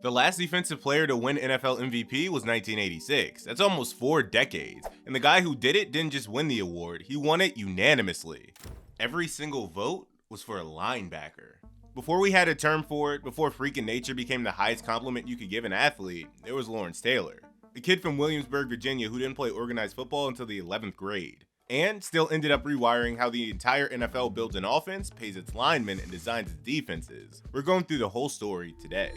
The last defensive player to win NFL MVP was 1986. That's almost 4 decades. And the guy who did it didn't just win the award, he won it unanimously. Every single vote was for a linebacker. Before we had a term for it, before freak in nature became the highest compliment you could give an athlete, there was Lawrence Taylor, a kid from Williamsburg, Virginia who didn't play organized football until the 11th grade, and still ended up rewiring how the entire NFL builds an offense, pays its linemen, and designs its defenses. We're going through the whole story today.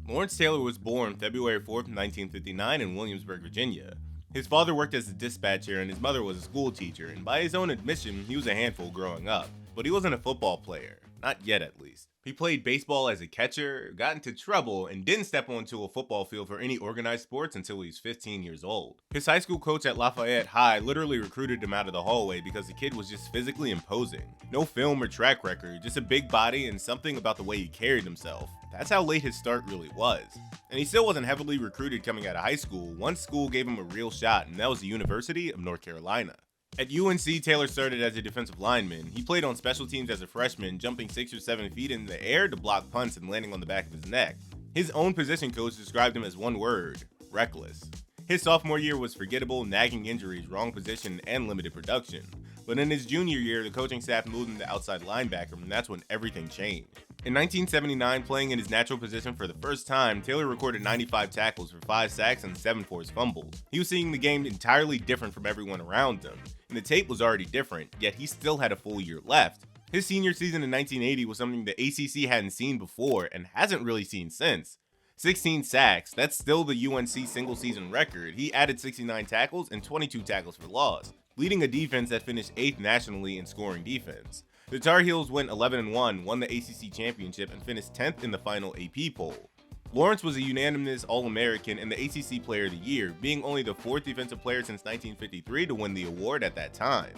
Lawrence Taylor was born February 4th, 1959 in Williamsburg, Virginia. His father worked as a dispatcher and his mother was a school teacher, and by his own admission, he was a handful growing up. But he wasn't a football player. Not yet, at least. He played baseball as a catcher, got into trouble, and didn't step onto a football field for any organized sports until he was 15 years old. His high school coach at Lafayette High literally recruited him out of the hallway because the kid was just physically imposing. No film or track record, just a big body and something about the way he carried himself. That's how late his start really was. And he still wasn't heavily recruited coming out of high school. One school gave him a real shot, and that was the University of North Carolina. At UNC, Taylor started as a defensive lineman. He played on special teams as a freshman, jumping 6 or 7 feet in the air to block punts and landing on the back of his neck. His own position coach described him as one word: reckless. His sophomore year was forgettable, nagging injuries, wrong position, and limited production. But in his junior year, the coaching staff moved him to outside linebacker, and that's when everything changed. In 1979, playing in his natural position for the first time, Taylor recorded 95 tackles for 5 sacks and 7 forced fumbles. He was seeing the game entirely different from everyone around him, and the tape was already different, yet he still had a full year left. His senior season in 1980 was something the ACC hadn't seen before and hasn't really seen since. 16 sacks, that's still the UNC single season record. He added 69 tackles and 22 tackles for loss, leading a defense that finished 8th nationally in scoring defense. The Tar Heels went 11-1, won the ACC championship, and finished 10th in the final AP poll. Lawrence was a unanimous All-American and the ACC Player of the Year, being only the 4th defensive player since 1953 to win the award at that time.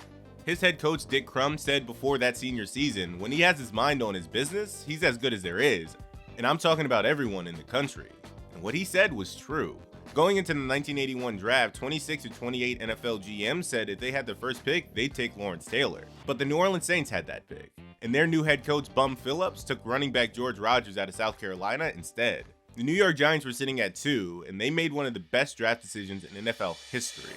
His head coach Dick Crum said before that senior season, when he has his mind on his business, he's as good as there is. And I'm talking about everyone in the country. And what he said was true. Going into the 1981 draft, 26 to 28 NFL GMs said if they had the first pick, they'd take Lawrence Taylor. But the New Orleans Saints had that pick. And their new head coach, Bum Phillips, took running back George Rogers out of South Carolina instead. The New York Giants were sitting at 2, and they made one of the best draft decisions in NFL history.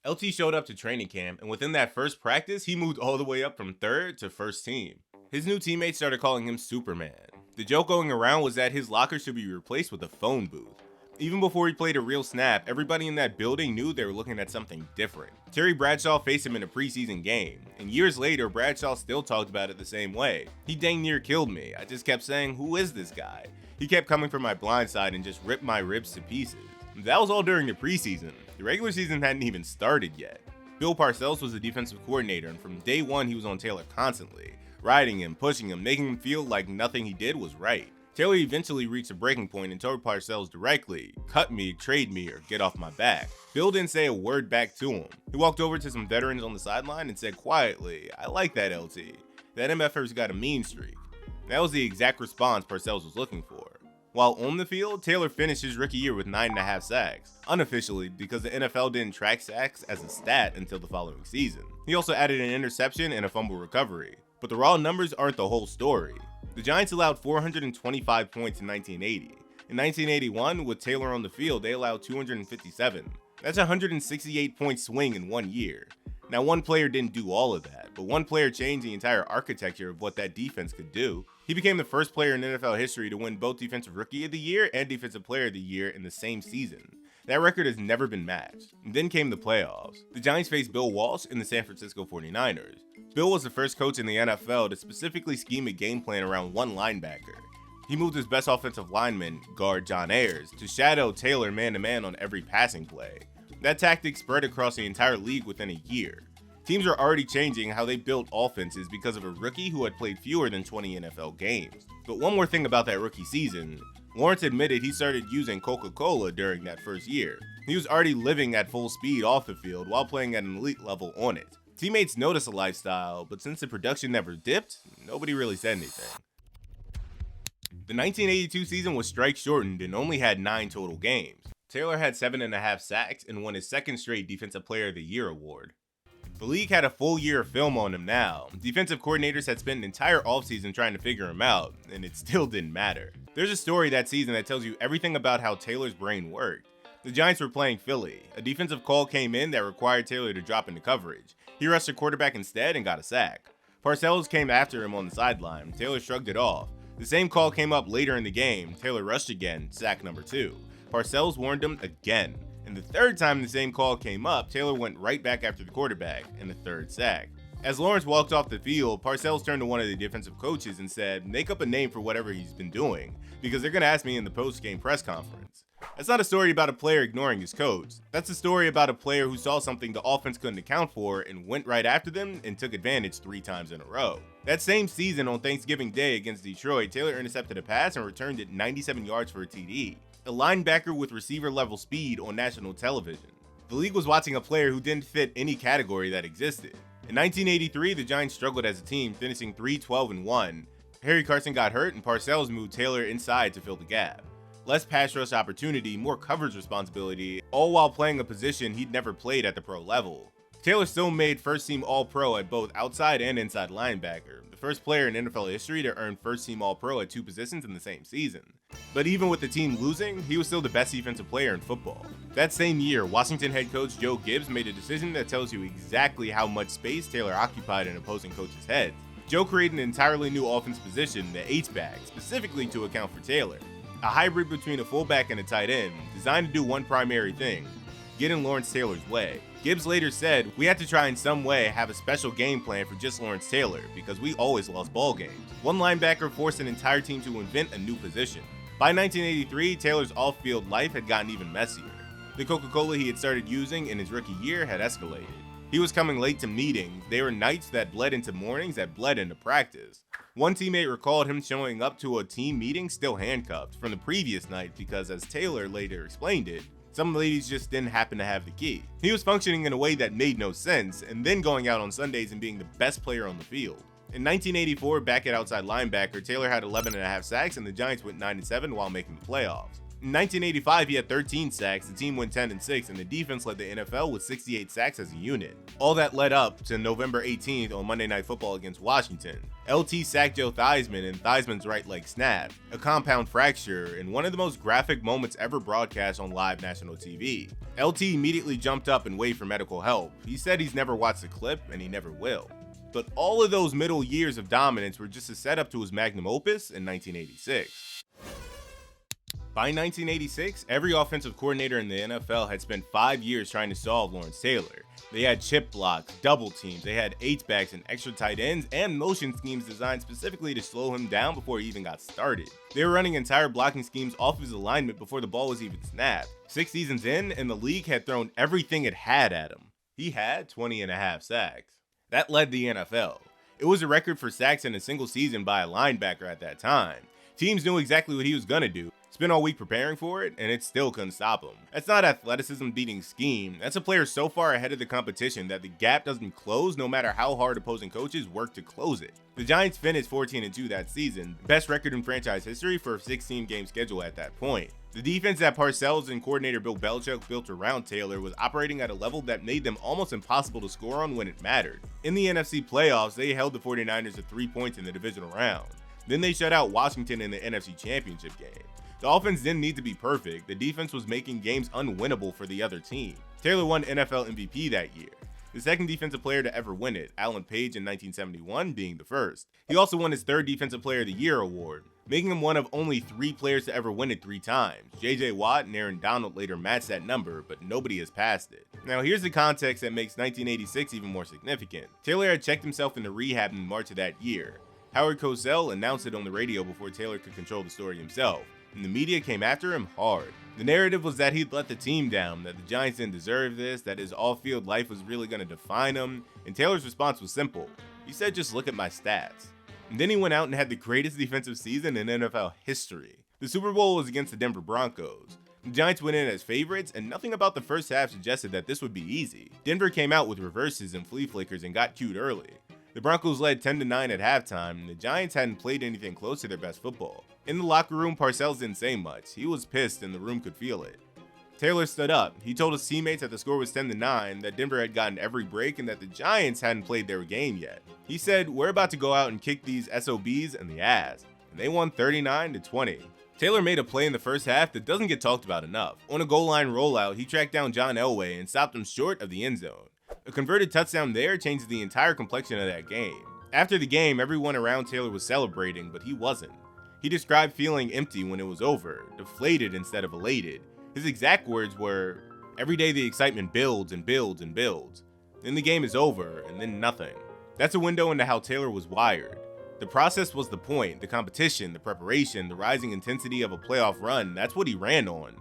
LT showed up to training camp, and within that first practice, he moved all the way up from 3rd to 1st team. His new teammates started calling him Superman. The joke going around was that his locker should be replaced with a phone booth. Even before he played a real snap, everybody in that building knew they were looking at something different. Terry Bradshaw faced him in a preseason game, and years later, Bradshaw still talked about it the same way. He dang near killed me. I just kept saying, who is this guy? He kept coming from my blind side and just ripped my ribs to pieces. That was all during the preseason. The regular season hadn't even started yet. Bill Parcells was the defensive coordinator, and from day one, he was on Taylor constantly, riding him, pushing him, making him feel like nothing he did was right. Taylor eventually reached a breaking point and told Parcells directly, cut me, trade me, or get off my back. Bill didn't say a word back to him. He walked over to some veterans on the sideline and said quietly, I like that LT. That MFer's got a mean streak. That was the exact response Parcells was looking for. While on the field, Taylor finished his rookie year with 9.5 sacks, unofficially because the NFL didn't track sacks as a stat until the following season. He also added an interception and a fumble recovery. But the raw numbers aren't the whole story. The Giants allowed 425 points in 1980. In 1981, with Taylor on the field, they allowed 257. That's a 168-point swing in 1 year. Now, one player didn't do all of that, but one player changed the entire architecture of what that defense could do. He became the first player in NFL history to win both Defensive Rookie of the Year and Defensive Player of the Year in the same season. That record has never been matched. And then came the playoffs. The Giants faced Bill Walsh and the San Francisco 49ers. Bill was the first coach in the NFL to specifically scheme a game plan around one linebacker. He moved his best offensive lineman, guard John Ayers, to shadow Taylor man-to-man on every passing play. That tactic spread across the entire league within a year. Teams are already changing how they built offenses because of a rookie who had played fewer than 20 NFL games. But one more thing about that rookie season, Lawrence admitted he started using Coca-Cola during that first year. He was already living at full speed off the field while playing at an elite level on it. Teammates noticed the lifestyle, but since the production never dipped, nobody really said anything. The 1982 season was strike shortened and only had 9 total games. Taylor had 7.5 sacks and won his second straight Defensive Player of the Year award. The league had a full year of film on him now. Defensive coordinators had spent an entire offseason trying to figure him out, and it still didn't matter. There's a story that season that tells you everything about how Taylor's brain worked. The Giants were playing Philly. A defensive call came in that required Taylor to drop into coverage. He rushed the quarterback instead and got a sack. Parcells came after him on the sideline. Taylor shrugged it off. The same call came up later in the game. Taylor rushed again, sack number 2. Parcells warned him again. And the third time the same call came up, Taylor went right back after the quarterback, and the third sack. As Lawrence walked off the field, Parcells turned to one of the defensive coaches and said, "Make up a name for whatever he's been doing, because they're going to ask me in the post-game press conference." That's not a story about a player ignoring his coach. That's a story about a player who saw something the offense couldn't account for and went right after them and took advantage 3 times in a row. That same season on Thanksgiving Day against Detroit, Taylor intercepted a pass and returned it 97 yards for a TD. A linebacker with receiver-level speed on national television. The league was watching a player who didn't fit any category that existed. In 1983, the Giants struggled as a team, finishing 3-12-1. Harry Carson got hurt, and Parcells moved Taylor inside to fill the gap. Less pass rush opportunity, more coverage responsibility, all while playing a position he'd never played at the pro level. Taylor still made first-team All-Pro at both outside and inside linebacker, the first player in NFL history to earn first-team All-Pro at 2 positions in the same season. But even with the team losing, he was still the best defensive player in football. That same year, Washington head coach Joe Gibbs made a decision that tells you exactly how much space Taylor occupied in opposing coaches' heads. Joe created an entirely new offense position, the H-back, specifically to account for Taylor. A hybrid between a fullback and a tight end, designed to do one primary thing: get in Lawrence Taylor's way. Gibbs later said, "We had to try in some way have a special game plan for just Lawrence Taylor, because we always lost ball games." One linebacker forced an entire team to invent a new position. By 1983, Taylor's off-field life had gotten even messier. The Coca-Cola he had started using in his rookie year had escalated. He was coming late to meetings. They were nights that bled into mornings that bled into practice. One teammate recalled him showing up to a team meeting still handcuffed from the previous night because, as Taylor later explained it, some ladies just didn't happen to have the key. He was functioning in a way that made no sense, and then going out on Sundays and being the best player on the field. In 1984, back at outside linebacker, Taylor had 11.5 sacks, and the Giants went 9-7 while making the playoffs. In 1985, he had 13 sacks, the team went 10-6, and the defense led the NFL with 68 sacks as a unit. All that led up to November 18th on Monday Night Football against Washington. LT sacked Joe Theismann, and Theismann's right leg snapped, a compound fracture, in one of the most graphic moments ever broadcast on live national TV. LT immediately jumped up and waved for medical help. He said he's never watched the clip, and he never will. But all of those middle years of dominance were just a setup to his Magnum Opus in 1986. By 1986, every offensive coordinator in the NFL had spent 5 years trying to solve Lawrence Taylor. They had chip blocks, double teams, they had H-backs and extra tight ends, and motion schemes designed specifically to slow him down before he even got started. They were running entire blocking schemes off his alignment before the ball was even snapped. 6 seasons in, and the league had thrown everything it had at him. He had 20.5 sacks. That led the NFL. It was a record for sacks in a single season by a linebacker at that time. Teams knew exactly what he was gonna do. Spent all week preparing for it, and it still couldn't stop him. That's not athleticism beating scheme. That's a player so far ahead of the competition that the gap doesn't close no matter how hard opposing coaches work to close it. The Giants finished 14-2 that season, best record in franchise history for a 16-game schedule at that point. The defense that Parcells and coordinator Bill Belichick built around Taylor was operating at a level that made them almost impossible to score on when it mattered. In the NFC playoffs, they held the 49ers to 3 points in the divisional round. Then they shut out Washington in the NFC Championship game. The offense didn't need to be perfect. The defense was making games unwinnable for the other team. Taylor won NFL MVP that year, the second defensive player to ever win it, Alan Page in 1971 being the first. He also won his 3rd Defensive Player of the Year award, making him one of only 3 players to ever win it 3 times. J.J. Watt and Aaron Donald later matched that number, but nobody has passed it. Now here's the context that makes 1986 even more significant. Taylor had checked himself into rehab in March of that year. Howard Cosell announced it on the radio before Taylor could control the story himself, and the media came after him hard. The narrative was that he'd let the team down, that the Giants didn't deserve this, that his off-field life was really going to define him, and Taylor's response was simple. He said, "Just look at my stats." And then he went out and had the greatest defensive season in NFL history. The Super Bowl was against the Denver Broncos. The Giants went in as favorites, and nothing about the first half suggested that this would be easy. Denver came out with reverses and flea flickers and got cute early. The Broncos led 10-9 at halftime, and the Giants hadn't played anything close to their best football. In the locker room, Parcells didn't say much. He was pissed, and the room could feel it. Taylor stood up. He told his teammates that the score was 10-9, that Denver had gotten every break, and that the Giants hadn't played their game yet. He said, "We're about to go out and kick these SOBs in the ass." And they won 39-20. Taylor made a play in the first half that doesn't get talked about enough. On a goal line rollout, he tracked down John Elway and stopped him short of the end zone. A converted touchdown there changes the entire complexion of that game. After the game, everyone around Taylor was celebrating, but he wasn't. He described feeling empty when it was over, deflated instead of elated. His exact words were, "Every day the excitement builds and builds and builds. Then the game is over, and then nothing." That's a window into how Taylor was wired. The process was the point, the competition, the preparation, the rising intensity of a playoff run. That's what he ran on.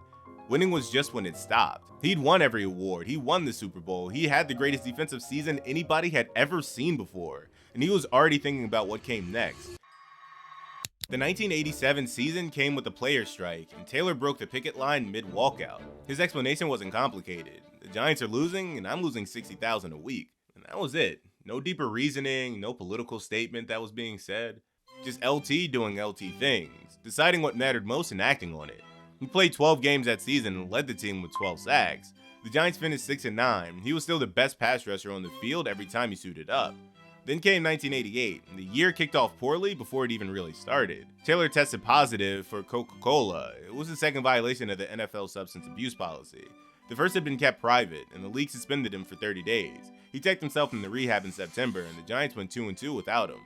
Winning was just when it stopped. He'd won every award. He won the Super Bowl. He had the greatest defensive season anybody had ever seen before. And he was already thinking about what came next. The 1987 season came with a player strike, and Taylor broke the picket line mid-walkout. His explanation wasn't complicated. The Giants are losing, and I'm losing $60,000 a week. And that was it. No deeper reasoning, no political statement that was being said. Just LT doing LT things, deciding what mattered most and acting on it. He played 12 games that season and led the team with 12 sacks. The Giants finished 6-9. He was still the best pass rusher on the field every time he suited up. Then came 1988, and the year kicked off poorly before it even really started. Taylor tested positive for Coca-Cola. It was the second violation of the NFL substance abuse policy. The first had been kept private, and the league suspended him for 30 days. He checked himself into rehab in September, and the Giants went 2-2 without him.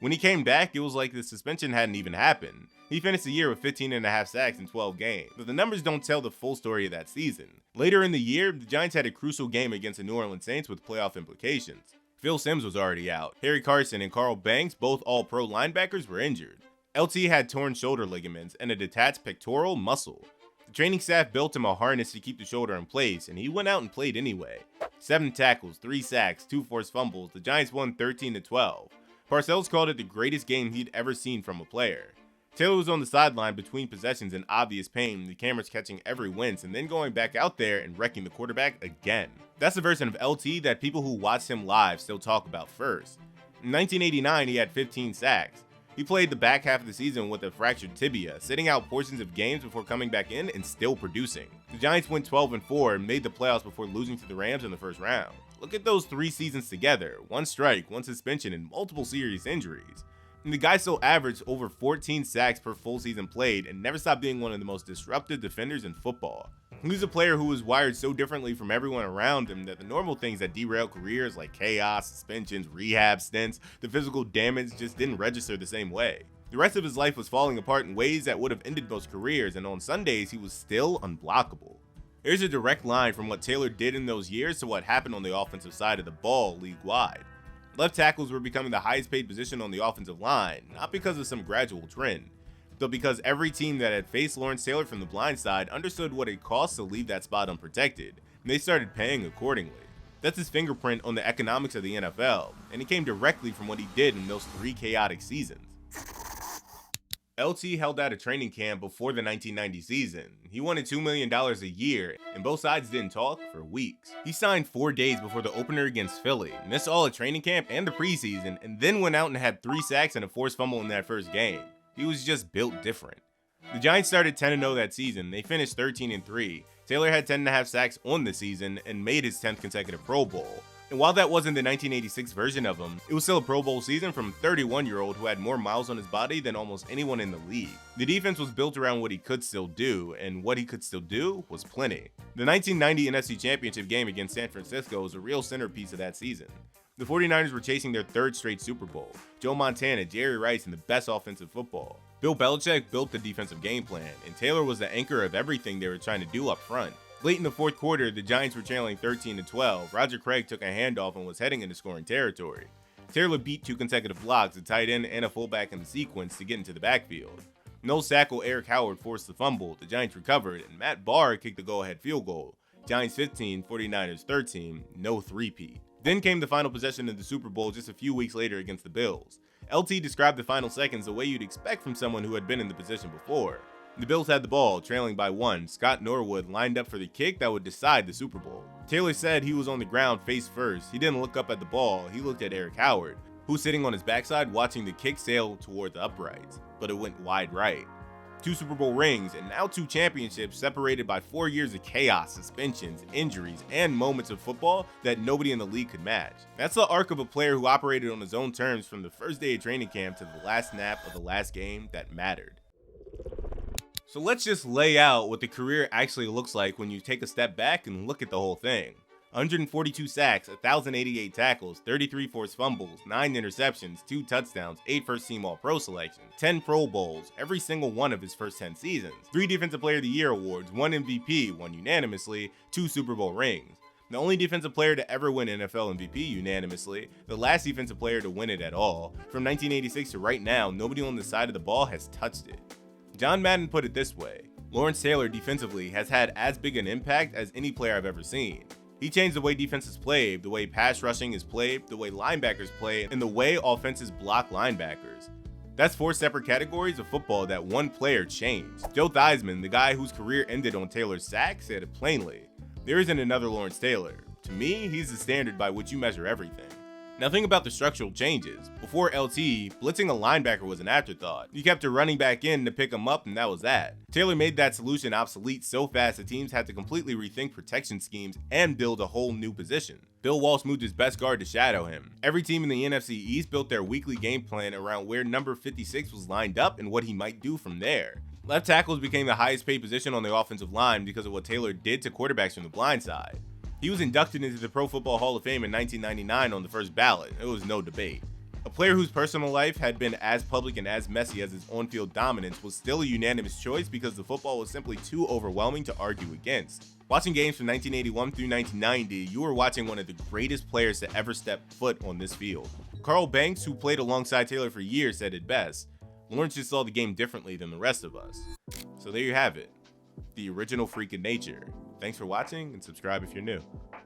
When he came back, it was like the suspension hadn't even happened. He finished the year with 15.5 sacks in 12 games, but the numbers don't tell the full story of that season. Later in the year, the Giants had a crucial game against the New Orleans Saints with playoff implications. Phil Simms was already out. Harry Carson and Carl Banks, both all-pro linebackers, were injured. LT had torn shoulder ligaments and a detached pectoral muscle. The training staff built him a harness to keep the shoulder in place, and he went out and played anyway. 7 tackles, 3 sacks, 2 forced fumbles. The Giants won 13-12. Parcells called it the greatest game he'd ever seen from a player. Taylor was on the sideline between possessions in obvious pain, the cameras catching every wince, and then going back out there and wrecking the quarterback again. That's the version of LT that people who watched him live still talk about first. In 1989, he had 15 sacks. He played the back half of the season with a fractured tibia, sitting out portions of games before coming back in and still producing. The Giants went 12-4 and made the playoffs before losing to the Rams in the first round. Look at those 3 seasons together, 1 strike, 1 suspension, and multiple serious injuries. And the guy still averaged over 14 sacks per full season played and never stopped being one of the most disruptive defenders in football. He was a player who was wired so differently from everyone around him that the normal things that derail careers like chaos, suspensions, rehab stints, the physical damage just didn't register the same way. The rest of his life was falling apart in ways that would have ended most careers, and on Sundays he was still unblockable. Here's a direct line from what Taylor did in those years to what happened on the offensive side of the ball league-wide. Left tackles were becoming the highest paid position on the offensive line, not because of some gradual trend, but because every team that had faced Lawrence Taylor from the blind side understood what it cost to leave that spot unprotected, and they started paying accordingly. That's his fingerprint on the economics of the NFL, and it came directly from what he did in those 3 chaotic seasons. LT held out a training camp before the 1990 season. He wanted $2 million a year, and both sides didn't talk for weeks. He signed 4 days before the opener against Philly, missed all of training camp and the preseason, and then went out and had 3 sacks and a forced fumble in that first game. He was just built different. The Giants started 10-0 that season. They finished 13-3. Taylor had 10.5 sacks on the season and made his 10th consecutive Pro Bowl. And while that wasn't the 1986 version of him, it was still a Pro Bowl season from a 31-year-old who had more miles on his body than almost anyone in the league. The defense was built around what he could still do, and what he could still do was plenty. The 1990 NFC Championship game against San Francisco was a real centerpiece of that season. The 49ers were chasing their 3rd straight Super Bowl. Joe Montana, Jerry Rice, and the best offensive football. Bill Belichick built the defensive game plan, and Taylor was the anchor of everything they were trying to do up front. Late in the 4th quarter, the Giants were trailing 13-12. Roger Craig took a handoff and was heading into scoring territory. Taylor beat 2 consecutive blocks, a tight end and a fullback in the sequence to get into the backfield. No sackle Eric Howard forced the fumble, the Giants recovered, and Matt Barr kicked the go-ahead field goal. Giants 15, 49ers 13, no three-peat. Then came the final possession of the Super Bowl just a few weeks later against the Bills. LT described the final seconds the way you'd expect from someone who had been in the position before. The Bills had the ball, trailing by 1. Scott Norwood lined up for the kick that would decide the Super Bowl. Taylor said he was on the ground face first. He didn't look up at the ball, he looked at Eric Howard, who's sitting on his backside watching the kick sail toward the uprights, but it went wide right. 2 Super Bowl rings, and now 2 championships separated by 4 years of chaos, suspensions, injuries, and moments of football that nobody in the league could match. That's the arc of a player who operated on his own terms from the first day of training camp to the last snap of the last game that mattered. So let's just lay out what the career actually looks like when you take a step back and look at the whole thing. 142 sacks, 1,088 tackles, 33 forced fumbles, 9 interceptions, 2 touchdowns, 8 first-team All-Pro selections, 10 Pro Bowls, every single one of his first 10 seasons, 3 Defensive Player of the Year awards, 1 MVP, 1 unanimously, 2 Super Bowl rings. The only defensive player to ever win NFL MVP unanimously, the last defensive player to win it at all. From 1986 to right now, nobody on the side of the ball has touched it. John Madden put it this way: Lawrence Taylor defensively has had as big an impact as any player I've ever seen. He changed the way defenses played, the way pass rushing is played, the way linebackers play, and the way offenses block linebackers. That's 4 separate categories of football that one player changed. Joe Theismann, the guy whose career ended on Taylor's sack, said it plainly: there isn't another Lawrence Taylor. To me, he's the standard by which you measure everything. Now think about the structural changes. Before LT, blitzing a linebacker was an afterthought. You kept a running back in to pick him up, and that was that. Taylor made that solution obsolete so fast that teams had to completely rethink protection schemes and build a whole new position. Bill Walsh moved his best guard to shadow him. Every team in the NFC East built their weekly game plan around where number 56 was lined up and what he might do from there. Left tackles became the highest paid position on the offensive line because of what Taylor did to quarterbacks from the blind side. He was inducted into the Pro Football Hall of Fame in 1999 on the first ballot. It was no debate. A player whose personal life had been as public and as messy as his on-field dominance was still a unanimous choice because the football was simply too overwhelming to argue against. Watching games from 1981 through 1990, you were watching one of the greatest players to ever step foot on this field. Carl Banks, who played alongside Taylor for years, said it best: Lawrence just saw the game differently than the rest of us. So there you have it. The original freak of nature. Thanks for watching, and subscribe if you're new.